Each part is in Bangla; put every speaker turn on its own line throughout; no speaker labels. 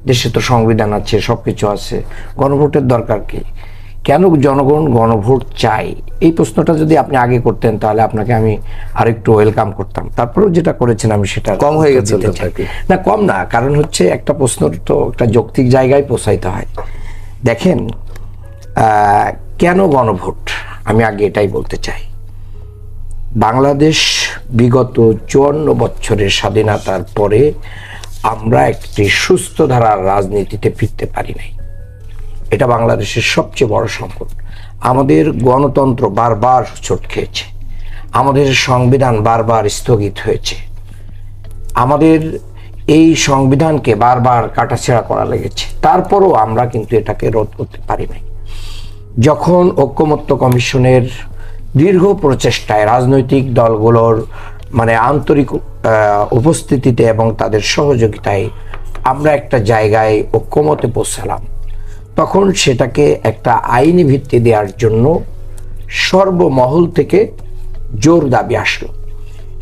দেশে তো সংবিধান আছে, সবকিছু আছে, গণভোটের দরকার কি? কেন জনগণ গণভোট চাই? এই প্রশ্নটা যদি আপনি আগে করতেন তাহলে আপনাকে আমি আরেকটু ওয়েলকাম করতাম। তারপরেও যেটা করেছেন আমি সেটা
কম হয়ে গেছে
না, কম না, কারণ হচ্ছে একটা প্রশ্ন তো একটা যৌক্তিক জায়গায় পৌঁছাইতে হয়। দেখেন, কেন গণভোট, আমি আগে এটাই বলতে চাই। বাংলাদেশ বিগত 54 বছরের স্বাধীনতার পরে আমরা একটি সুস্থ ধারার রাজনীতিতে ফিরতে পারি নাই। এটা বাংলাদেশের সবচেয়ে বড় সংকট। আমাদের গণতন্ত্র বারবার হোঁচট খেয়েছে, আমাদের সংবিধান বারবার স্থগিত হয়েছে, আমাদের এই সংবিধানকে বারবার কাটাছেঁড়া করা লেগেছে, তারপরও আমরা কিন্তু এটাকে রোধ করতে পারি নাই। যখন ঐকমত্য কমিশনের দীর্ঘ প্রচেষ্টায় রাজনৈতিক দলগুলোর আন্তরিক উপস্থিতিতে এবং তাদের সহযোগিতায় আমরা একটা জায়গায় ঐকমত্যে পৌঁছালাম, তখন সেটাকে একটা আইনি ভিত্তি দেওয়ার জন্য সর্বমহল থেকে জোর দাবি আসলো।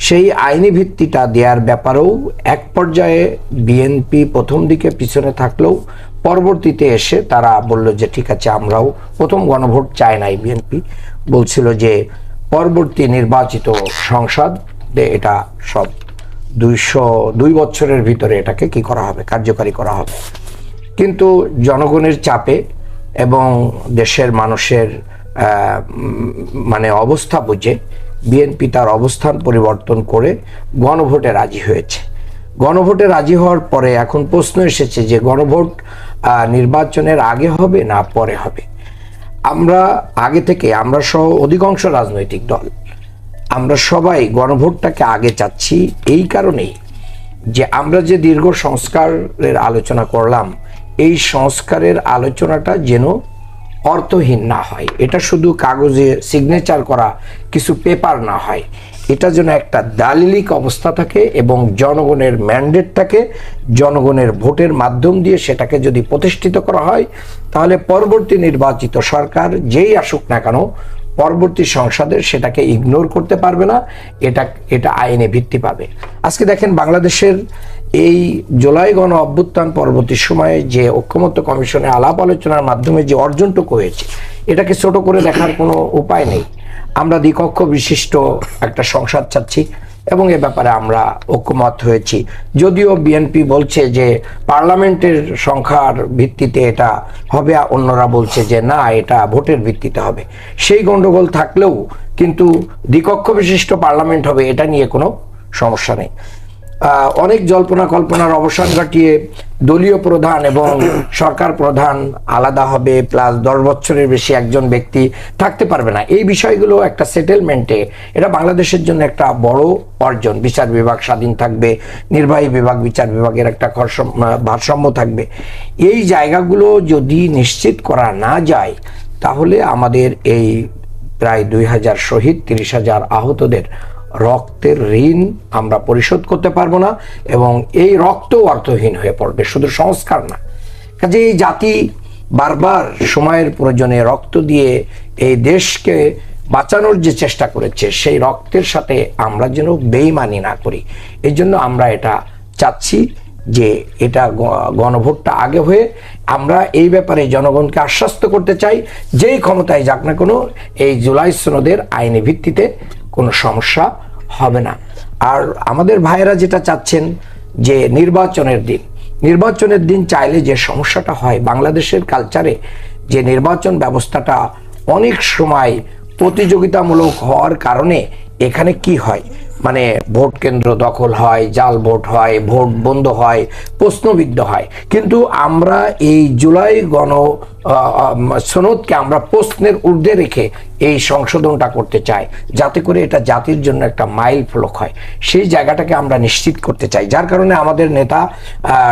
সেই আইনি ভিত্তিটা দেওয়ার ব্যাপারেও এক পর্যায়ে বিএনপি প্রথম দিকে পিছনে থাকলেও পরবর্তীতে এসে তারা বলল যে ঠিক আছে, আমরাও প্রথম গণভোট চাই নাই। বিএনপি বলছিল যে পরবর্তী নির্বাচিত সংসদে এটা সব 202 বছরের ভিতরে এটাকে কি করা হবে, কার্যকারী করা হবে। কিন্তু জনগণের চাপে এবং দেশের মানুষের অবস্থা বুঝে বিএনপি তার অবস্থান পরিবর্তন করে গণভোটে রাজি হয়েছে। গণভোটে রাজি হওয়ার পরে এখন প্রশ্ন এসেছে যে গণভোট নির্বাচনের আগে হবে না পরে হবে। আমরা আগে থেকে, আমরা সহ অধিকাংশ রাজনৈতিক দল, আমরা সবাই গণভোটটাকে আগে চাচ্ছি এই কারণেই যে আমরা যে দীর্ঘ সংস্কারের আলোচনা করলাম, এই সংস্কারের আলোচনাটা যেন অর্থহীন না হয়, এটা শুধু কাগজে সিগনেচার করা কিছু পেপার না হয়, এটা যেন একটা দালিলিক অবস্থা থাকে এবং জনগণের ম্যান্ডেটটাকে জনগণের ভোটের মাধ্যম দিয়ে সেটাকে যদি প্রতিষ্ঠিত করা হয়, তাহলে পরবর্তী নির্বাচিত সরকার যেই আসুক না কেন পরবর্তী সংসদের সেটাকে ইগনোর করতে পারবে না, এটা আইনে ভিত্তি পাবে। আজকে দেখেন, বাংলাদেশের এই জুলাই গণ অভ্যুত্থান পরবর্তী সময়ে যে ঐকমত্য কমিশনে আলাপ আলোচনার মাধ্যমে যে অর্জনটুকু হয়েছে, এটাকে ছোট করে দেখার কোনো উপায় নেই। আমরা দ্বিকক্ষ বিশিষ্ট একটা সংসদ চাচ্ছি এবং এ ব্যাপারে আমরা ঐকমত হয়েছি। যদিও বিএনপি বলছে যে পার্লামেন্টের সংখ্যার ভিত্তিতে এটা হবে, অন্যরা বলছে যে না, এটা ভোটের ভিত্তিতে হবে। সেই গন্ডগোল থাকলেও কিন্তু দ্বিকক্ষ বিশিষ্ট পার্লামেন্ট হবে, এটা নিয়ে কোনো সমস্যা নেই। অনেক জল্পনা কল্পনার অবসান ঘটিয়ে দলীয় প্রধান এবং সরকার প্রধান আলাদা হবে, প্লাস 10 বছরের বেশি একজন ব্যক্তি থাকতে পারবে না, এই বিষয়গুলো একটা সেটেলমেন্টে এটা বাংলাদেশের জন্য একটা বড় অর্জন। বিচার বিভাগ স্বাধীন থাকবে, নির্বাহী বিভাগ বিচার বিভাগের একটা ভারসাম্য থাকবে। এই জায়গাগুলো যদি নিশ্চিত করা না যায়, তাহলে আমাদের এই প্রায় 2000 শহীদ, 30,000 আহতদের রক্তের ঋণ আমরা পরিশোধ করতে পারবো না এবং এই রক্ত অর্থহীন হয়ে পড়বে, শুধু সংস্কার না। কাজে এই জাতি বারবার সময়ের প্রয়োজনে রক্ত দিয়ে এই দেশকে বাঁচানোর যে চেষ্টা করেছে, সেই রক্তের সাথে আমরা যেন বেইমানি না করি। এই জন্য আমরা এটা চাচ্ছি যে এটা গণভোটটা আগে হয়ে আমরা এই ব্যাপারে জনগণকে আশ্বস্ত করতে চাই, যেই ক্ষমতায় যাক না কোনো, এই জুলাই সনদের আইনি ভিত্তিতে কোনো সমস্যা হবে না। আর আমাদের ভাইয়েরা যেটা চাচ্ছেন যে নির্বাচনের দিন চাইলে যে সমস্যাটা হয়, বাংলাদেশের কালচারে যে নির্বাচন ব্যবস্থাটা অনেক সময় প্রতিযোগিতামূলক হওয়ার কারণে এখানে কি হয়, ভোট কেন্দ্র দখল হয়, জাল ভোট হয়, ভোট বন্ধ হয়, প্রশ্নবিদ্ধ হয়। কিন্তু আমরা এই জুলাই গণ সনদকে আমরা প্রশ্নের ঊর্ধ্বে রেখে এই সংশোধনটা করতে চাই, যাতে করে এটা জাতির জন্য একটা মাইল ফলক হয়, সেই জায়গাটাকে আমরা নিশ্চিত করতে চাই। যার কারণে আমাদের নেতা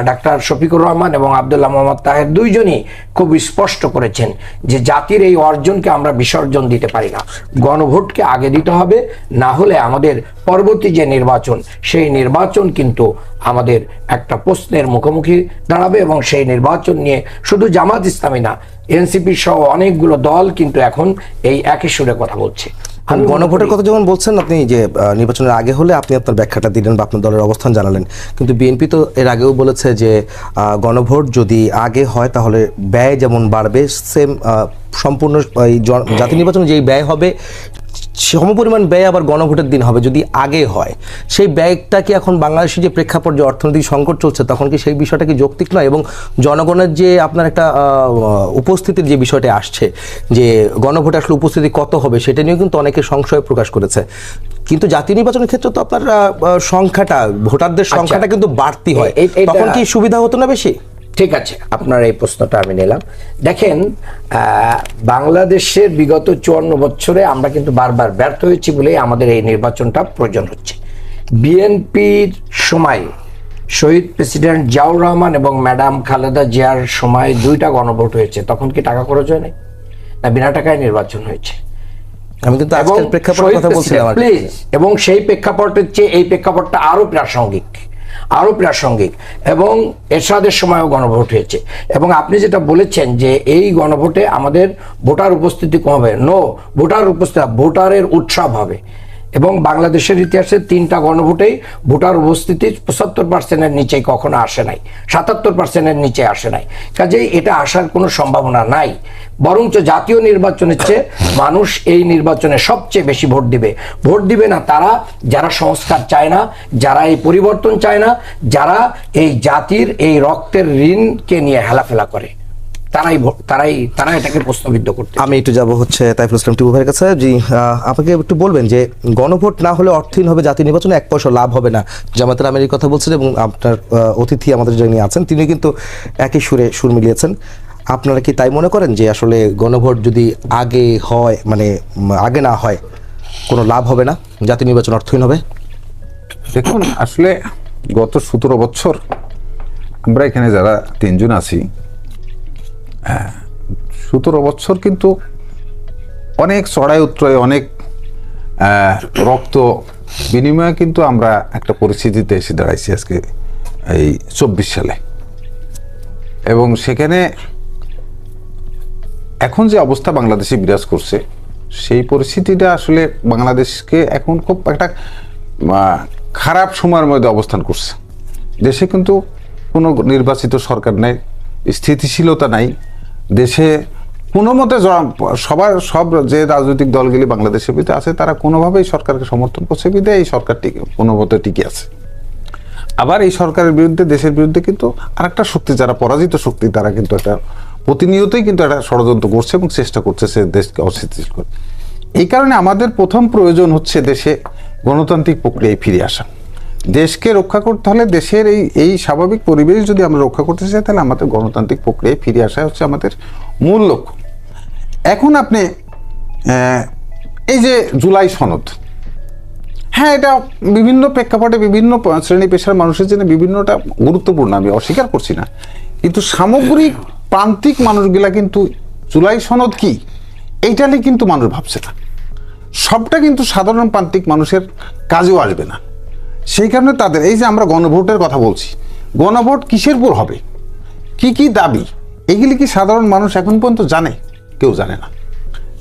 ডাক্তার শফিকুর রহমান এবং আব্দুল্লাহ মোহাম্মদ তাহের দুইজনই খুব স্পষ্ট করেছেন যে জাতির এই অর্জনকে আমরা বিসর্জন দিতে পারি না, গণভোটকে আগে দিতে হবে, না হলে আমাদের পরবর্তী যে নির্বাচন, সেই নির্বাচন কিন্তু আমাদের একটা প্রশ্নের মুখোমুখি দাঁড়াবে, এবং সেই নির্বাচন নিয়ে শুধু জামাত ইসলামী না, এনসিপি সহ অনেকগুলো দল কিন্তু এখন এই একই সুরে কথা বলছে।
গণভোটের কথা যখন বলছেন, আপনি যে নির্বাচনের আগে হলে আপনি আপনার ব্যাখ্যাটা দিলেন বা আপনার দলের অবস্থান জানালেন, কিন্তু বিএনপি তো এর আগেও বলেছে যে গণভোট যদি আগে হয় তাহলে ব্যয় যেমন বাড়বে, সেম সম্পূর্ণ এই জাতীয় নির্বাচনে যেই ব্যয় হবে সমপরিমাণ ব্যয় আবার গণভোটের দিন হবে যদি আগে হয়। সেই ব্যয়টা কি এখন বাংলাদেশের যে প্রেক্ষাপট, যে অর্থনৈতিক সংকট চলছে, তখন কি সেই বিষয়টা কি যৌক্তিক নয়? এবং জনগণের যে আপনার একটা উপস্থিতির যে বিষয়টা আসছে, যে গণভোটে আসলে উপস্থিতি কত হবে, সেটা নিয়েও কিন্তু অনেকে সংশয় প্রকাশ করেছে। কিন্তু জাতীয় নির্বাচনের ক্ষেত্রে তো আপনার সংখ্যাটা, ভোটারদের সংখ্যাটা কিন্তু বাড়তি হয়, তখন কি সুবিধা হতো না বেশি?
ঠিক আছে, আপনার এই প্রশ্নটা আমি নিলাম। দেখেন, বাংলাদেশের বিগত 54 বছরে আমরা কিন্তু বারবার ব্যর্থ হয়েছি বলেই আমাদের এই নির্বাচনটা প্রয়োজন হচ্ছে। বিএনপির সময় শহীদ প্রেসিডেন্ট জিয়াউর রহমান এবং ম্যাডাম খালেদা জিয়ার সময় 2টা গণভোট হয়েছে, তখন কি টাকা খরচ হয় নাই? না, বিনা টাকায় নির্বাচন হয়েছে।
আমি কিন্তু আজকের প্রেক্ষাপটের কথা বলছিলাম
প্লিজ, এবং সেই প্রেক্ষাপটের চেয়ে এই প্রেক্ষাপটটা আরো প্রাসঙ্গিক, এবং এরশাদের সময়ও গণভোট হয়েছে। এবং আপনি যেটা বলেছেন যে এই গণভোটে আমাদের ভোটার উপস্থিতি কমবে, ভোটার উপস্থিতি, ভোটারের উৎসব হবে। এবং বাংলাদেশের ইতিহাসে 3টা গণভোটেই ভোটার উপস্থিতি 75%-এর নিচে কখনো আসে নাই, 77%-এর নিচে আসে নাই। কাজেই এটা আসার কোনো সম্ভাবনা নাই। বরঞ্চ জাতীয় নির্বাচনের চেয়ে মানুষ এই নির্বাচনে সবচেয়ে বেশি ভোট দিবে না তারা যারা সংস্কার চায় না, যারা এই পরিবর্তন চায় না, যারা এই জাতির এই রক্তের ঋণকে নিয়ে হেলাফেলা করে, তারা এটাকে প্রশ্নবিদ্ধ করতে।
আমি একটু যাব হচ্ছে তাইফুল ইসলাম টিপু ভাইয়ের কাছে। জি, আপনাকে একটু বলবেন যে গণভোট না হলে অর্থহীন হবে জাতীয় নির্বাচনে, 1 পয়সা লাভ হবে না, জামাতের আমিরের কথা বলছেন, এবং আপনার অতিথি আমাদের যিনি আছেন তিনি কিন্তু একই সুর মিলিয়েছেন। আপনারা কি তাই মনে করেন যে আসলে গণভোট যদি আগে হয়, মানে আগে না হয়, কোনো লাভ হবে না, জাতীয় নির্বাচন অর্থহীন হবে?
দেখুন, আসলে গত 17 বছর আমরা এখানে যারা 3 জন আছি, 17 বছর কিন্তু অনেক চড়াই উত্তরায়, অনেক রক্ত বিনিময়ে কিন্তু আমরা একটা পরিস্থিতিতে এসে দাঁড়াইছি আজকে এই 24 সালে। এবং সেখানে এখন যে অবস্থা বাংলাদেশে বিরাজ করছে, সেই পরিস্থিতিটা আসলে বাংলাদেশকে এখন খুব একটা খারাপ সময়ের মধ্যে অবস্থান করছে। দেশে কিন্তু কোনো নির্বাচিত সরকার নাই, স্থিতিশীলতা নাই দেশে কোনো মতে। সব যে রাজনৈতিক দলগুলি বাংলাদেশের ভিতরে আছে, তারা কোনোভাবেই সরকারকে সমর্থন করছে, বিধায় এই সরকারটি কোনো মতে টিকে আছে। আবার এই সরকারের বিরুদ্ধে, দেশের বিরুদ্ধে কিন্তু আরেকটা শক্তি, যারা পরাজিত শক্তি, তারা কিন্তু একটা প্রতিনিয়তই কিন্তু একটা ষড়যন্ত্র করছে এবং চেষ্টা করছে সে দেশকে অস্থিতিশীল করে। এই কারণে আমাদের প্রথম প্রয়োজন হচ্ছে দেশে গণতান্ত্রিক প্রক্রিয়ায় ফিরে আসা। দেশকে রক্ষা করতে হলে, দেশের এই স্বাভাবিক পরিবেশ যদি আমরা রক্ষা করতে চাই, তাহলে আমাদের গণতান্ত্রিক প্রক্রিয়ায় ফিরে আসা হচ্ছে আমাদের মূল লক্ষ্য। এখন আপনি এই যে জুলাই সনদ, হ্যাঁ, এটা বিভিন্ন প্রেক্ষাপটে বিভিন্ন শ্রেণী পেশার মানুষের জন্য বিভিন্নটা গুরুত্বপূর্ণ, আমি অস্বীকার করছি না, কিন্তু সামগ্রিক প্রান্তিক মানুষগুলা কিন্তু জুলাই সনদ কি এইটা নিয়ে কিন্তু মানুষ ভাবছে না। সবটা কিন্তু সাধারণ প্রান্তিক মানুষের কাজেও আসবে না। সেই কারণে তাদের এই যে আমরা গণভোটের কথা বলছি, গণভোট কিসের উপর হবে, কি কি দাবি, এগুলি কি সাধারণ মানুষ এখন পর্যন্ত জানে? কেউ জানে না।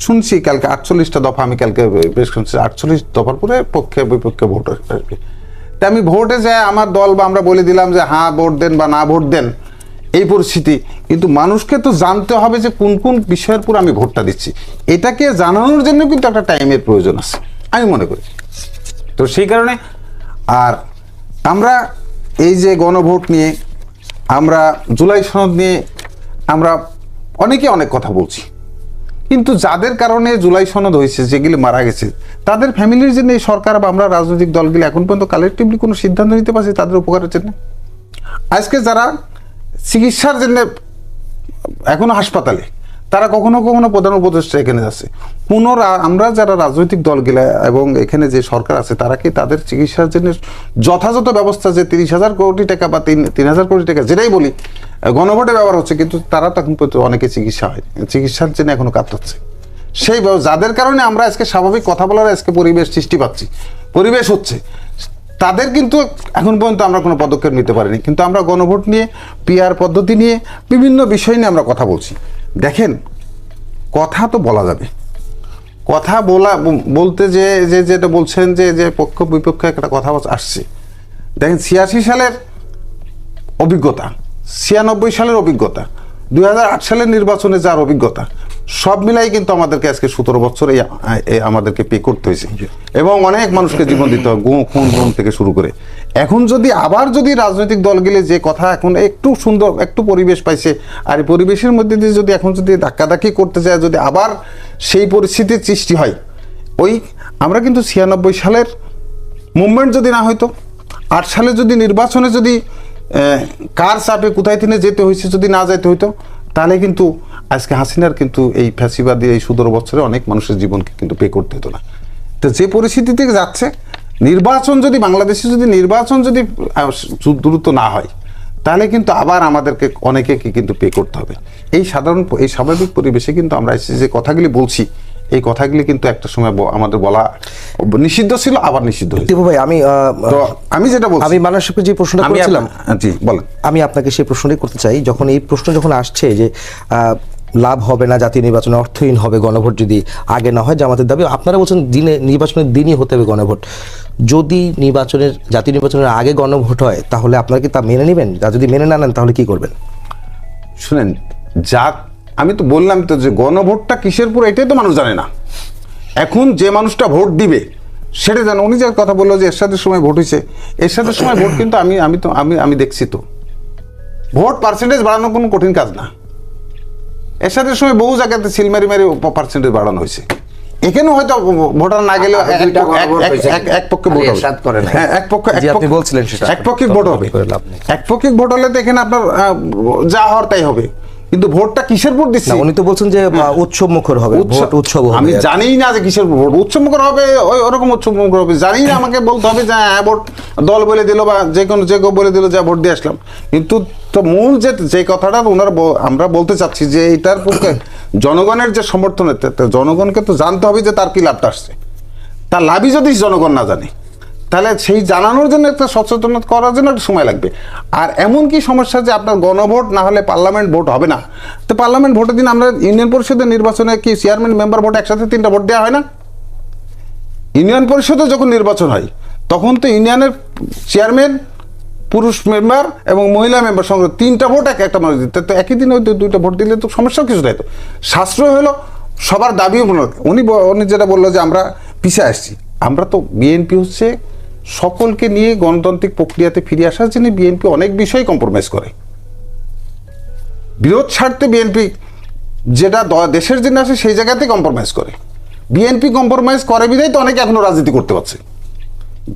শুনছি কালকে 48টা দফা, আমি কালকে বেশ শুনছি 48 দফার পরে পক্ষে বিপক্ষে ভোট আসবে। তা আমি ভোটে যাই, আমার দল বা আমরা বলে দিলাম যে হ্যাঁ ভোট দেন বা না ভোট দেন, এই পরিস্থিতি। কিন্তু মানুষকে তো জানতে হবে যে কোন কোন বিষয়ের উপর আমি ভোটটা দিচ্ছি, এটাকে জানানোর জন্য কিন্তু একটা টাইমের প্রয়োজন আছে আমি মনে করি। তো সেই কারণে আর আমরা এই যে গণভোট নিয়ে, আমরা জুলাই সনদ নিয়ে আমরা অনেকে অনেক কথা বলছি, কিন্তু যাদের কারণে জুলাই সনদ হয়েছে, যেগুলি মারা গেছে, তাদের ফ্যামিলির জন্য এই সরকার বা আমরা রাজনৈতিক দলগুলি এখন পর্যন্ত কালেকটিভলি কোনো সিদ্ধান্ত নিতে পারছি তাদের উপকারের জন্য। আজকে যারা চিকিৎসার জন্য এখনো হাসপাতালে, তারা কখনো কখনো প্রধান উপদেষ্টা এখানে যাচ্ছে। আমরা যারা রাজনৈতিক দলগুলা এবং এখানে যে সরকার আছে, তারা কি তাদের চিকিৎসার জন্য যথাযথ ব্যবস্থা, যে 30,000 কোটি টাকা বা 3,000 কোটি টাকা যেটাই বলি গণভোটে ব্যবহার হচ্ছে, কিন্তু তারা তখন পর্যন্ত অনেকে চিকিৎসা হয়, চিকিৎসার জন্য এখনো কাতরাচ্ছে। সেই যাদের কারণে আমরা আজকে স্বাভাবিক কথা বলার আজকে পরিবেশ সৃষ্টি পাচ্ছি, পরিবেশ হচ্ছে, তাদের কিন্তু এখন পর্যন্ত আমরা কোনো পদক্ষেপ নিতে পারিনি। কিন্তু আমরা গণভোট নিয়ে, পিআর পদ্ধতি নিয়ে, বিভিন্ন বিষয় নিয়ে আমরা কথা বলছি। দেখেন, কথা তো বলা যাবে, কথা বলতে যে যেটা বলছেন যে পক্ষ বিপক্ষে একটা কথা আসছে। দেখেন, 86 সালের অভিজ্ঞতা, 96 সালের অভিজ্ঞতা, 2008 সালের নির্বাচনে যার অভিজ্ঞতা, সব মিলাই কিন্তু আমাদেরকে আজকে 17 বছর আমাদেরকে পে করতে হয়েছে এবং অনেক মানুষকে জীবন দিতে হয়, খুন থেকে শুরু করে। এখন যদি আবার রাজনৈতিক দলগুলি যে কথা এখন একটু সুন্দর একটু পরিবেশ পাইছে, আর এই পরিবেশের মধ্যে দিয়ে যদি এখন যদি ধাক্কাধাক্কি করতে যায়, যদি আবার সেই পরিস্থিতির সৃষ্টি হয়, আমরা কিন্তু 96 সালের মুভমেন্ট যদি না হইতো, 8 সালে যদি নির্বাচনে যদি কার চাপে কোথায় থেকে যেতে হয়েছে যদি না যেতে হইতো, তাহলে কিন্তু আজকে হাসিনার কিন্তু এই ফ্যাসিবাদী এই 17 বছরে অনেক মানুষের জীবনকে কিন্তু পে করতে হতো না। তো যে পরিস্থিতিতে যাচ্ছে, বাংলাদেশে যদি নির্বাচন যদি দ্রুত না হয়, তাহলে কিন্তু আবার আমাদেরকে অনেকে কিন্তু পে করতে হবে। এই স্বাভাবিক পরিবেশে কিন্তু আমরা যে কথাগুলি বলছি, এই কথাগুলি কিন্তু একটা সময় আমাদের বলা নিষিদ্ধ ছিল, আবার নিষিদ্ধ হয়েছে।
ভাই,
আমি যেটা বলছি,
আমি মানুষকে যে প্রশ্নটা করেছিলাম,
জি বলেন,
আমি আপনাকে সেই প্রশ্নটাই করতে চাই। যখন এই প্রশ্ন যখন আসছে যে লাভ হবে না, জাতীয় নির্বাচনে অর্থহীন হবে গণভোট যদি আগে না হয়, জামাতের দাবি, আপনারা বলছেন নির্বাচনের দিনই হতে হবে গণভোট। যদি জাতীয় নির্বাচনের আগে গণভোট হয়, তাহলে আপনারা কি তা মেনে নেবেন? যদি মেনে না নেন, তাহলে কি করবেন?
শুনেন, আমি তো বললাম তো যে গণভোটটা কিসের পুরো, এটাই তো মানুষ জানে না। এখন যে মানুষটা ভোট দিবে সেটা জানে। উনি যে কথা বললো যে এরশাদের সময় ভোট হয়েছে, এরশাদের সময় ভোট কিন্তু আমি দেখছি তো, ভোট পার্সেন্টেজ বাড়ানো কোনো কঠিন কাজ না। এরশাদের সময় বহু জায়গাতে সিলমারি মারি পার্সেন্টেজ বাড়ানো হয়েছে। এখানে হয়তো ভোটার না গেলেও এক পক্ষে ভোট হবে, হ্যাঁ একপক্ষিক ভোট হবে। একপক্ষিক ভোট হলে তো এখানে আপনার যা হওয়ার তাই হবে। কিন্তু ভোটটা কিসের ভোট দিচ্ছে?
উনি তো বলছেন যে উৎসব মুখর হবে, ভোট উৎসব হবে।
আমি জানি না যে কিসের ভোট উৎসব মুখর হবে, ওরকম উৎসব মুখর হবে জানি না। আমাকে বলতে হবে যে হ্যাঁ ভোট দল বলে দিল বা যে কেউ বলে দিল যে ভোট দিয়ে আসলাম। কিন্তু তো মূল যে কথাটা আমরা বলতে চাচ্ছি যে এটার পক্ষে জনগণের যে সমর্থন, জনগণকে তো জানতে হবে যে তার কি লাভটা আসছে। তার লাভই যদি জনগণ না জানে, তাহলে সেই জানানোর জন্য একটা সচেতনতা করার জন্য একটা সময় লাগবে। আর এমন কি সমস্যা যে আপনার গণভোট না হলে পার্লামেন্ট ভোট হবে না? তো পার্লামেন্ট ভোটের দিন আমরা ইউনিয়ন পরিষদের নির্বাচনে কি চেয়ারম্যান মেম্বার ভোট একসাথে 3টা ভোট দেওয়া হয় না? ইউনিয়ন পরিষদে যখন নির্বাচন হয়, তখন তো ইউনিয়নের চেয়ারম্যান, পুরুষ মেম্বার এবং মহিলা মেম্বার সঙ্গে 3টা ভোট একটা মানুষ দিতে, তো একই দিনে 2টা ভোট দিলে তো সমস্যা কিছু নাই। তো সাশ্রয় হলো, সবার দাবিও মনে। উনি যেটা বললো যে আমরা পিছিয়ে আসছি, আমরা তো বিএনপি হচ্ছে সকলকে নিয়ে গণতান্ত্রিক প্রক্রিয়াতে ফিরে আসার জন্য বিএনপি অনেক বিষয় কম্প্রোমাইজ করে। বিরোধ স্বার্থে বিএনপি যেটা দেশের জন্য আসে সেই জায়গাতে কম্প্রোমাইজ করে। বিএনপি কম্প্রোমাইজ করে বিধায় তো অনেকে এখনো রাজনীতি করতে পারছে।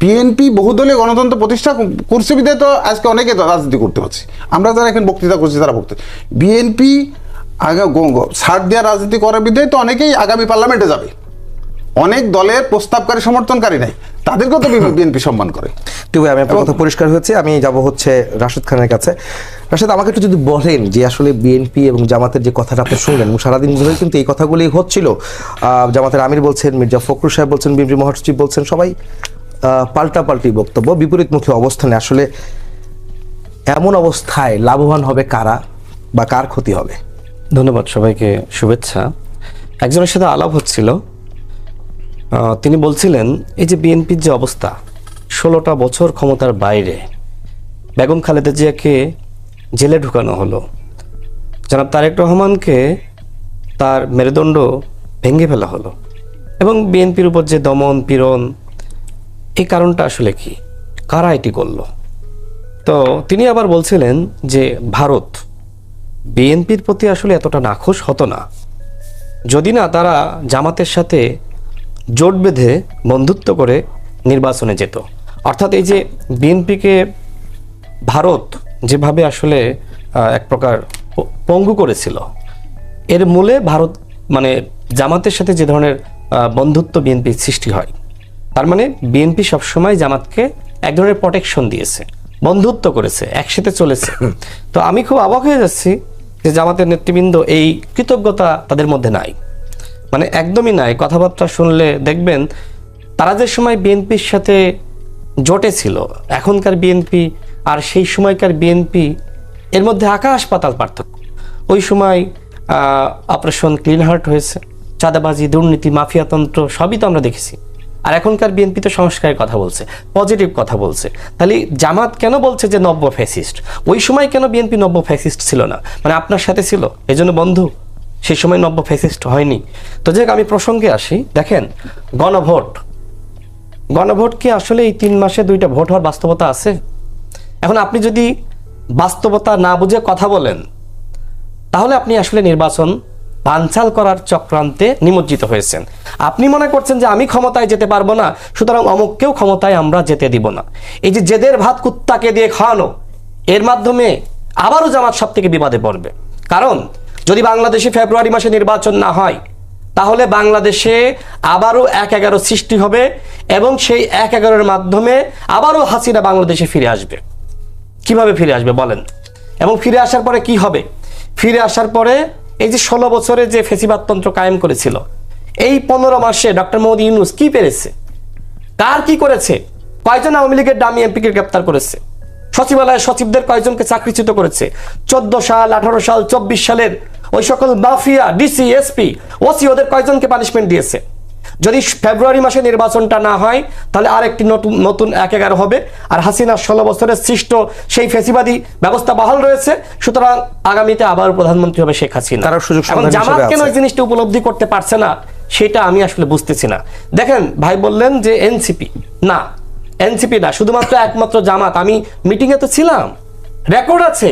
বিএনপি বহুদলীয় গণতন্ত্র প্রতিষ্ঠা করছে বিধায় তো আজকে অনেকে রাজনীতি করতে পারছে। আমরা যারা এখন বক্তৃতা করছি তারা বিএনপি আগে ছাড় দেওয়া রাজনীতি করার বিধায় তো অনেকেই আগামী পার্লামেন্টে যাবে। অনেক দলের প্রস্তাবকারী সমর্থনকারী নাই, তাদেরকেও তো বিএনপি সম্মান করে।
ঠিক আছে, আমি আপনার কথা পরিষ্কার হয়েছে। আমি যাব হচ্ছে রাশেদ খানের কাছে। রাশেদ, আমাকে একটু যদি বলেন যে আসলে বিএনপি এবং জামাতের যে কথাটা আপনি শুনলেন, সারাদিন ধরে কিন্তু এই কথাগুলি হচ্ছিল। জামাতের আমির বলছেন, মির্জা ফখরুল সাহেব বলছেন, বিএনপি মহাসচিব বলছেন, সবাই পাল্টাপাল্টি বক্তব্য, বিপরীতমুখী অবস্থানে। আসলে এমন অবস্থায় লাভবান হবে কারা বা কার ক্ষতি হবে?
ধন্যবাদ, সবাইকে শুভেচ্ছা। একজনের সাথে আলাপ হচ্ছিল, তিনি বলছিলেন এই যে বিএনপির যে অবস্থা, 16টা বছর ক্ষমতার বাইরে, বেগম খালেদা জিয়াকে জেলে ঢুকানো হলো, জনাব তারেক রহমানকে তার মেরুদণ্ড ভেঙে ফেলা হলো, এবং বিএনপির উপর যে দমন পীড়ন, এই কারণটা আসলে কি, কারা এটি করলো? তো তিনি আবার বলছিলেন যে ভারত বিএনপির প্রতি আসলে এতটা নাখোশ হতো না যদি না তারা জামাতের সাথে জোট বেঁধে বন্ধুত্ব করে নির্বাচনে যেত। অর্থাৎ এই যে বিএনপিকে ভারত যেভাবে আসলে এক প্রকার পঙ্গু করেছিল, এর মূলে ভারত মানে জামাতের সাথে যে ধরনের বন্ধুত্ব বিএনপির সৃষ্টি হয়, তার মানে বিএনপি সবসময় জামাতকে এক ধরনের প্রটেকশন দিয়েছে, বন্ধুত্ব করেছে, একসাথে চলেছে। তো আমি খুব অবাক হয়ে যাচ্ছি যে জামাতের নেতৃবৃন্দ এই কৃতজ্ঞতা তাদের মধ্যে নাই, মানে একদমই নাই। কথাবার্তা শুনলে দেখবেন তারা যে সময় বিএনপির সাথে জোটে ছিল, এখনকার বিএনপি আর সেই সময়কার বিএনপি এর মধ্যে আকাশ পাতাল পার্থক্য। ওই সময় অপারেশন ক্লিন হার্ট হয়েছে, চাঁদাবাজি, দুর্নীতি, মাফিয়াতন্ত্র সবই তো আমরা দেখেছি। আর এখনকার বিএনপি তো সংস্কারের কথা বলছে, পজিটিভ কথা বলছে। তাহলে জামাত কেন বলছে যে নব্য ফ্যাসিস্ট? ওই সময় কেন বিএনপি নব্য ফ্যাসিস্ট ছিল না? মানে আপনার সাথে ছিল এজন্য বন্ধু, সেই সময় নব্য ফ্যাসিস্ট হয়নি। তো যাক, আমি প্রসঙ্গে আসি। দেখেন, গণভোট কি আসলে এই 3 মাসে 2টা ভোট হওয়ার বাস্তবতা আছে? এখন আপনি যদি বাস্তবতা না বুঝে কথা বলেন, তাহলে আপনি আসলে নির্বাচন বানচাল করার চক্রান্তে নিমজ্জিত হয়েছেন। আপনি মনে করছেন যে আমি ক্ষমতায় যেতে পারবো না, সুতরাং অমুককেও ক্ষমতায় আমরা যেতে দিব না। এই যে জেদের ভাত কুত্তাকে দিয়ে খাওয়ানো, এর মাধ্যমে আবারও জামাত সব থেকে বিবাদে পড়বে। কারণ যদি বাংলাদেশে ফেব্রুয়ারি মাসে নির্বাচন না হয়, তাহলে বাংলাদেশে আবারও 1-11 সৃষ্টি হবে এবং সেই 1-11-এর মাধ্যমে আবারও হাসিনা বাংলাদেশে ফিরে আসবে। কিভাবে ফিরে আসবে বলেন? এবং ফিরে আসার পরে কি হবে? ফিরে আসার পরে এই যে 16 বছরে যে ফেসিবাদতন্ত্র কায়েম করেছিল, এই 15 মাসে ডক্টর মোহাম্মদ ইউনূস কি পেরেছে? কার কি করেছে? কয়জন আওয়ামী লীগের ডামি এমপিকে গ্রেপ্তার করেছে? সচিবালয়ের সচিবদের কয়জনকে চাকরিচ্যুত করেছে? 14 সাল, 18 সাল, 24 সালের ওই সকল মাফিয়া, ডিসি, এসপি, ওসি, ওদের কয়জনকে পানিশমেন্ট দিয়েছে? যদি ফেব্রুয়ারি মাসে নির্বাচনটা না হয়, তাহলে আরেকটি নতুন 1-11 হবে। আর হাসিনা 16 বছরের সৃষ্ট সেই ফেসিবাদী ব্যবস্থা বহাল রয়েছে। সুতরাং আগামীতে আবার প্রধানমন্ত্রী হবে শেখ হাসিনা।
তারা সুযোগ
এখন
সন্ধানী
জামাত
হিসেবে
কেন
আছে।
এই জিনিসটা উপলব্ধি করতে পারছে না, সেটা আমি আসলে বুঝতেছি না। দেখেন, ভাই বললেন যে এনসিপি না, এনসিপি না, শুধুমাত্র একমাত্র জামাত। আমি মিটিং এ তো ছিলাম, রেকর্ড আছে।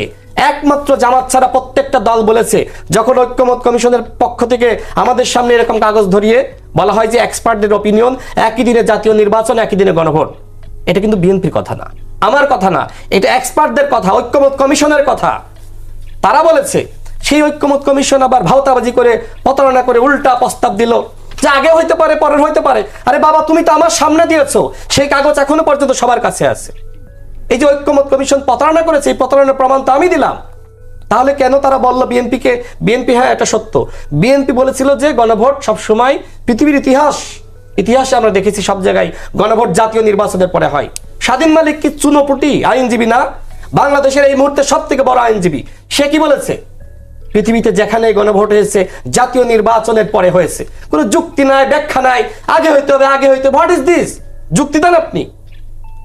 একমাত্র জামাত ছাড়া প্রত্যেকটা দল বলেছে, যখন ঐক্যমত কমিশনের পক্ষ থেকে আমাদের সামনে এরকম কাগজ ধরিয়ে বলা হয় যে এক্সপার্টদের অপিনিয়ন, একই দিনে জাতীয় নির্বাচন, একই দিনে গণভোট। এটা কিন্তু বিএনপির কথা না, আমার কথা না, এটা এক্সপার্টদের কথা, ঐক্যমত কমিশনের কথা। তারা বলেছে। সেই ঐক্যমত কমিশন আবার ভাওতাবাজি করে, প্রতারণা করে উল্টা প্রস্তাব দিল যে আগে হইতে পারে, পরের হইতে পারে। আরে বাবা, তুমি তো আমার সামনে দিয়েছো, সেই কাগজ এখনো পর্যন্ত সবার কাছে আছে। এই যে ঐক্যমত কমিশন প্রতারণা করেছে, এই প্রতারণার প্রমাণ তো আমি দিলাম। তাহলে কেন তারা বলল বিএনপিকে? বিএনপি, হ্যাঁ এটা সত্য, বিএনপি বলেছিল যে গণভোট সবসময় পৃথিবীর ইতিহাসে আমরা দেখেছি সব জায়গায় গণভোট জাতীয় নির্বাচনের পরে হয়। স্বাধীন মালিক কি চুনোপুটি আইনজীবী না? বাংলাদেশের এই মুহূর্তে সব থেকে বড় আইনজীবী। সে কি বলেছে? পৃথিবীতে যেখানে গণভোট হয়েছে জাতীয় নির্বাচনের পরে হয়েছে। কোনো যুক্তি নাই, ব্যাখ্যা নাই, আগে হইতে হবে, আগে হইতে হবে। What is this? যুক্তি দেন আপনি?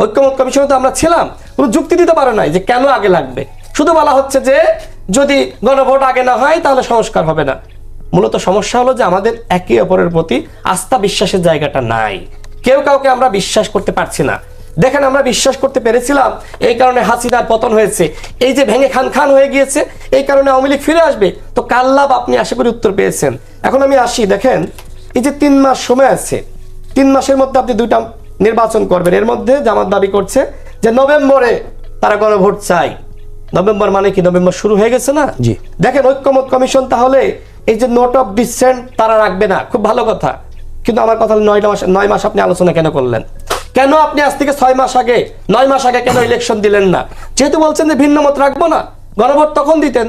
ঐক্যমত কমিশনে তো আমরা ছিলাম, কোনো যুক্তি দিতে পারে নাই যে কেন আগে লাগবে। শুধু বলা হচ্ছে যে যদি গণভোট আগে না হয় তাহলে সংস্কার হবে না। মূলত সমস্যা হলো যে আমাদের একে অপরের প্রতি আস্থা বিশ্বাসের জায়গাটা নাই। কেউ কাউকে আমরা বিশ্বাস করতে পারছি না। দেখেন, আমরা বিশ্বাস করতে পেরেছিলাম, এই কারণে হাসিনার পতন হয়েছে। এই যে ভেঙে খান হয়ে গিয়েছে, এই কারণে আওয়ামী লীগ ফিরে আসবে। তো কাল লাভ আপনি আশা করি উত্তর পেয়েছেন। এখন আমি আসি, দেখেন এই যে 3 মাস সময় আছে, 3 মাসের মধ্যে আপনি 2টা নির্বাচন করবেন। এর মধ্যে জামাত দাবি করছে যে নভেম্বরে তারা গণভোট চাই। নভেম্বর মানে কি? নভেম্বর শুরু হয়ে গেছে না?
জি।
দেখেন, ঐক্যমত কমিশন তাহলে এই যে নোট অফ ডিসেন্ট তারা রাখবে না, খুব ভালো কথা। কিন্তু আমার কথা হলো 9 মাস আপনি আলোচনা কেন করলেন? কেন আপনি আজ থেকে 6 মাস আগে, 9 মাস আগে কেন ইলেকশন দিলেন না? যেহেতু বলছেন যে ভিন্ন মত রাখবো না, গণভোট তখন দিতেন।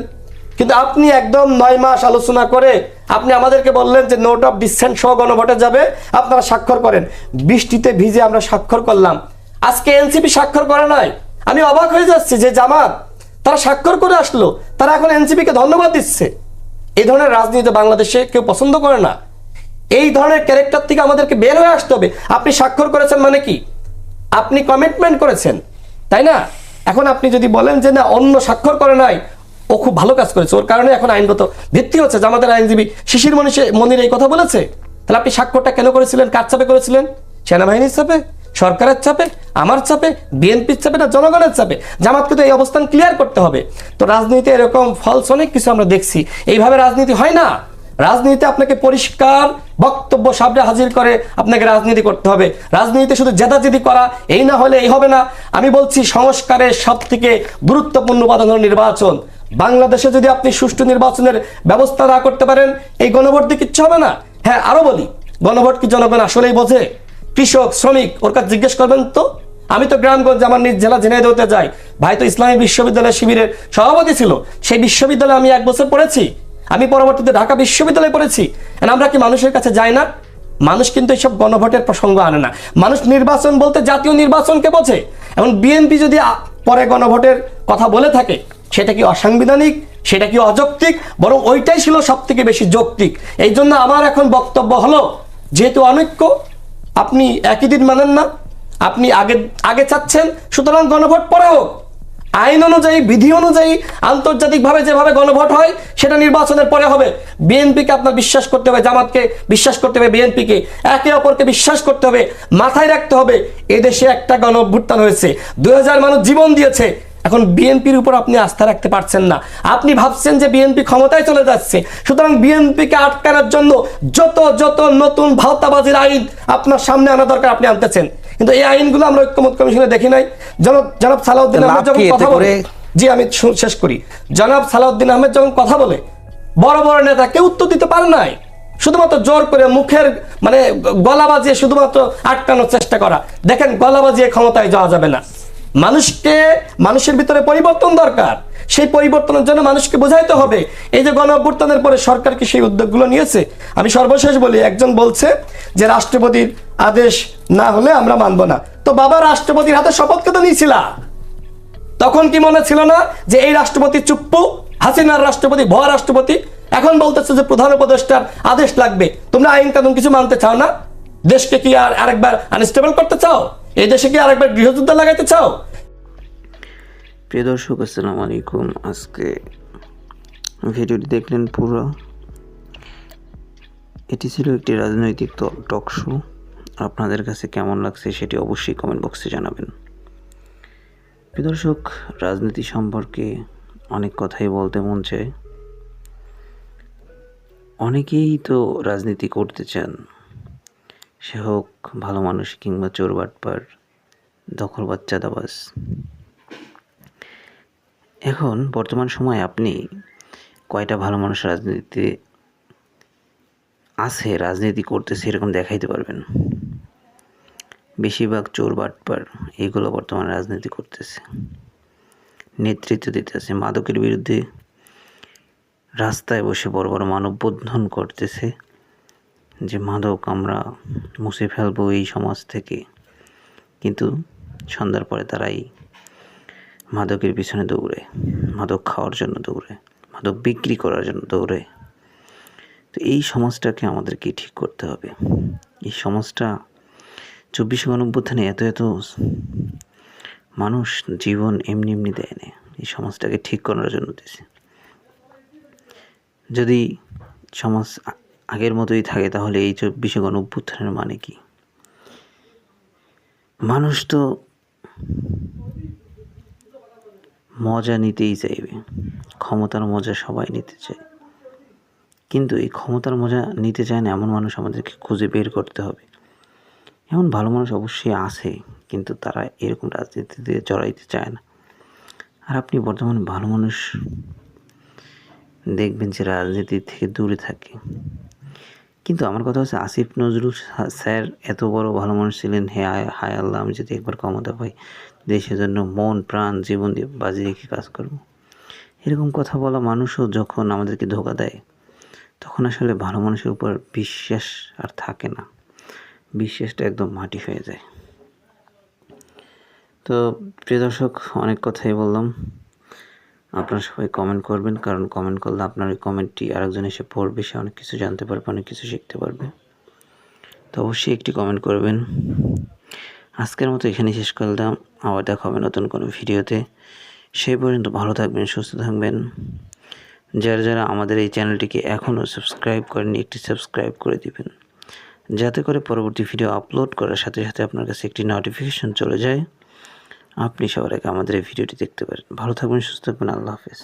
কিন্তু আপনি একদম 9 মাস আলোচনা করে আপনি আমাদেরকে বললেন যে নোট অফ ডিসেন্ট সহ গণভোটে যাবে, আপনারা স্বাক্ষর করেন। বৃষ্টিতে ভিজে আমরা স্বাক্ষর করলাম, আজকে এনসিপি স্বাক্ষর করে নাই। আমি অবাক হয়ে যাচ্ছি যে জামাত তারা স্বাক্ষর করে আসলো, তারা এখন এনসিপি কে ধন্যবাদ দিচ্ছে। এই ধরনের রাজনীতি বাংলাদেশে কেউ পছন্দ করে না। এই ধরনের ক্যারেক্টার থেকে আমাদেরকে বের হয়ে আসতে হবে। আপনি স্বাক্ষর করেছেন মানে কি? আপনি কমিটমেন্ট করেছেন, তাই না? এখন আপনি যদি বলেন যে না, অন্য স্বাক্ষর করে নাই, ও খুব ভালো কাজ করেছে, ওর কারণে এখন আইনগত ভিত্তি হচ্ছে। আমাদের আইনজীবী শিশির মনির এই কথা বলেছে। তাহলে আপনি স্বাক্ষরটা কেন করেছিলেন? কার চাপে করেছিলেন? সেনাবাহিনীর চাপে, সরকারের চাপে, আমার চাপে, বিএনপির চাপে, না জনগণের চাপে? জামাতকে তো এই অবস্থান ক্লিয়ার করতে হবে। তো রাজনীতি এরকম ফলস অনেক কিছু আমরা দেখছি। এইভাবে রাজনীতি হয় না। রাজনীতিতে আপনাকে পরিষ্কার বক্তব্য সামনে হাজির করে আপনাকে রাজনীতি করতে হবে। রাজনীতিতে শুধু জেদাজেদি করা, এই না হলে এই হবে না। আমি বলছি, সংস্কারের সব থেকে গুরুত্বপূর্ণ উপাদান হলো নির্বাচন। বাংলাদেশে যদি আপনি সুষ্ঠু নির্বাচনের ব্যবস্থা না করতে পারেন, এই গণভোট দিয়ে কিচ্ছু হবে না। হ্যাঁ, আরো বলি, গণভোট কি জনগণ আসলেই বোঝে? কৃষক, শ্রমিক, ওর কাছে জিজ্ঞেস করবেন তো। আমি তো গ্রামগঞ্জ, আমার নিজ জেলা ঝিনাইদহতে যাই। ভাই তো ইসলামী বিশ্ববিদ্যালয় শিবিরের সভাপতি ছিল। সেই বিশ্ববিদ্যালয়ে আমি 1 বছর পড়েছি। আমি পরবর্তীতে ঢাকা বিশ্ববিদ্যালয়ে পড়েছি। আমরা কি মানুষের কাছে যাই না? মানুষ কিন্তু এইসব গণভোটের প্রসঙ্গ আনে না। মানুষ নির্বাচন বলতে জাতীয় নির্বাচনকে বোঝে। এবং বিএনপি যদি পরে গণভোটের কথা বলে থাকে, সেটা কি অসাংবিধানিক, সেটা কি অযৌক্তিক? বরং ওইটাই ছিল সব থেকে বেশি যৌক্তিক। এই জন্য আমার এখন বক্তব্য হলো, যেহেতু অনৈক্য, আপনি একই দিন মানেন না, আপনি আগে আগে চাচ্ছেন, সুতরাং গণভোট পরে হোক। আইন অনুযায়ী, বিধি অনুযায়ী, আন্তর্জাতিকভাবে যেভাবে গণভোট হয় সেটা নির্বাচনের পরে হবে। বিএনপিকে আপনার বিশ্বাস করতে হবে, জামাতকে বিশ্বাস করতে হবে, বিএনপিকে একে অপরকে বিশ্বাস করতে হবে। মাথায় রাখতে হবে, এদেশে একটা গণঅভ্যুত্থান হয়েছে, 2000 মানুষ জীবন দিয়েছে। এখন বিএনপির উপর আপনি আস্থা রাখতে পারছেন না। আপনি ভাবছেন যে বিএনপি ক্ষমতায় চলে যাচ্ছে, সুতরাং বিএনপিকে আটকানোর জন্য যত যত নতুন ভাওতাবাজির আইন আপনার সামনে আনা দরকার আপনি আনতেছেন। কিন্তু এই আইনগুলো আমরা ঐক্যমত কমিশনে দেখি নাই। জনাব সালাউদ্দিন আহমেদ যখন কথা বলে, জি আমি শেষ করি, জনাব সালাউদ্দিন আহমেদ যখন কথা বলে, বড় বড় নেতা কেউ উত্তর দিতে পারে নাই। শুধুমাত্র জোর করে মুখের মানে গলা বাজিয়ে শুধুমাত্র আটকানোর চেষ্টা করা। দেখেন, গলা বাজিয়ে ক্ষমতায় যাওয়া যাবে না। মানুষের ভিতরে পরিবর্তন দরকার। সেই পরিবর্তনের জন্য মানুষকে বোঝাইতে হবে। এই যে গণঅভ্যুত্থানের পরে সরকার কি সেই উদ্যোগগুলো নিয়েছে? আমি সর্বশেষ বলি, একজন বলছে যে রাষ্ট্রপতির আদেশ না হলে আমরা মানব না। তো বাবা, রাষ্ট্রপতির হাতে শপথকে তো নিয়েছিল, তখন কি মনে ছিল না যে এই রাষ্ট্রপতি চুপ্পু, হাসিনার রাষ্ট্রপতি, ভুয়া রাষ্ট্রপতি? এখন বলতেছে যে প্রধান উপদেষ্টার আদেশ লাগবে। তোমরা আইন কানুন কিছু মানতে চাও না? দেশকে কি আরেকবার আনস্টেবল করতে চাও? এই দেশে কি আরেকবার গৃহযুদ্ধ লাগাইতে চাও?
প্রিয় দর্শক, আসসালামু আলাইকুম। আজকে ভিডিওটি দেখলেন পুরো। এটি ছিল একটি রাজনৈতিক টক শো। আপনাদের কাছে কেমন লাগছে সেটি অবশ্যই কমেন্ট বক্সে জানাবেন। প্রিয় দর্শক, রাজনীতি সম্পর্কে অনেক কথাই বলতে মন চায়। অনেকেই তো রাজনীতি করতে চান, সে হোক ভালো মানুষ কিংবা চোর বাটপার, দখলবাজ, চাঁদাবাজ। এখন বর্তমান সময়ে আপনি কয়টা ভালো মানুষ রাজনীতিতে আছে, রাজনীতি করতেছে এরকম দেখাইতে পারবেন? বেশিরভাগ চোর বাটপার এইগুলো বর্তমানে রাজনীতি করতেছে, নেতৃত্ব দিতেছে, মাদকের বিরুদ্ধে রাস্তায় বসে বড় বড় মানববন্ধন করতেছে যে মাদক আমরা মুছে ফেলবো এই সমাজ থেকে। কিন্তু সন্ধ্যার পরে তারাই মাদকের পিছনে দৌড়ে, মাদক খাওয়ার জন্য দৌড়ে, মাদক বিক্রি করার জন্য দৌড়ে। তো এই সমাজটাকে আমাদেরকে ঠিক করতে হবে। এই সমাজটা 24 গণঅভ্যুত্থানে এত মানুষ জীবন এমনি এমনি দেয় না, এই সমাজটাকে ঠিক করার জন্য দিয়েছে। যদি সমাজ আগের মতোই থাকে তাহলে এই 24 গণঅভ্যুত্থানের মানে কি? মানুষ তো মজা নিতেই চাইবে, ক্ষমতার মজা সবাই নিতে চায়, কিন্তু এই ক্ষমতার মজা নিতে চায় না এমন মানুষ আমাদেরকে খুঁজে বের করতে হবে। এমন ভালো মানুষ অবশ্যই আছে, কিন্তু তারা এরকম রাজনীতিতে জড়াইতে চায় না। আর আপনি বর্তমানে ভালো মানুষ দেখবেন যে রাজনীতি থেকে দূরে থাকে। কিন্তু আমার কথা হচ্ছে, আসিফ নজরুল স্যার এত বড় ভালো মানুষ ছিলেন, হায় আল্লাহ, আমি যদি একবার ক্ষমতা পাই দেশের জন্য মন প্রাণ জীবন দিয়ে বাজি রেখে কাজ করব। এরকম কথা বলা মানুষও যখন আমাদেরকে ধোঁকা দেয়, তখন আসলে ভালো মানুষের উপর বিশ্বাস আর থাকে না, বিশ্বাসটা একদম মাটি হয়ে যায়। তো প্রিয় দর্শক, অনেক কথাই বললাম। আপনারা সবাই কমেন্ট করবেন, কারণ কমেন্ট করলে আপনার ওই কমেন্টটি আরেকজন এসে পড়বে, সে অনেক কিছু জানতে পারবে, অনেক কিছু শিখতে পারবে। তো অবশ্যই একটি কমেন্ট করবেন। আজকের মতো এখানেই শেষ করলাম, আবার দেখা হবে নতুন কোনো ভিডিওতে। সেই পর্যন্ত ভালো থাকবেন, সুস্থ থাকবেন। যারা আমাদের এই চ্যানেলটিকে এখনও সাবস্ক্রাইব করেননি, একটি সাবস্ক্রাইব করে দিবেন, যাতে করে পরবর্তী ভিডিও আপলোড করার সাথে সাথে আপনার কাছে একটি নোটিফিকেশন চলে যায়, আপনি সবার আগে আমাদের এই ভিডিওটি দেখতে পারেন। ভালো থাকবেন, সুস্থ থাকবেন, আল্লাহ হাফেজ।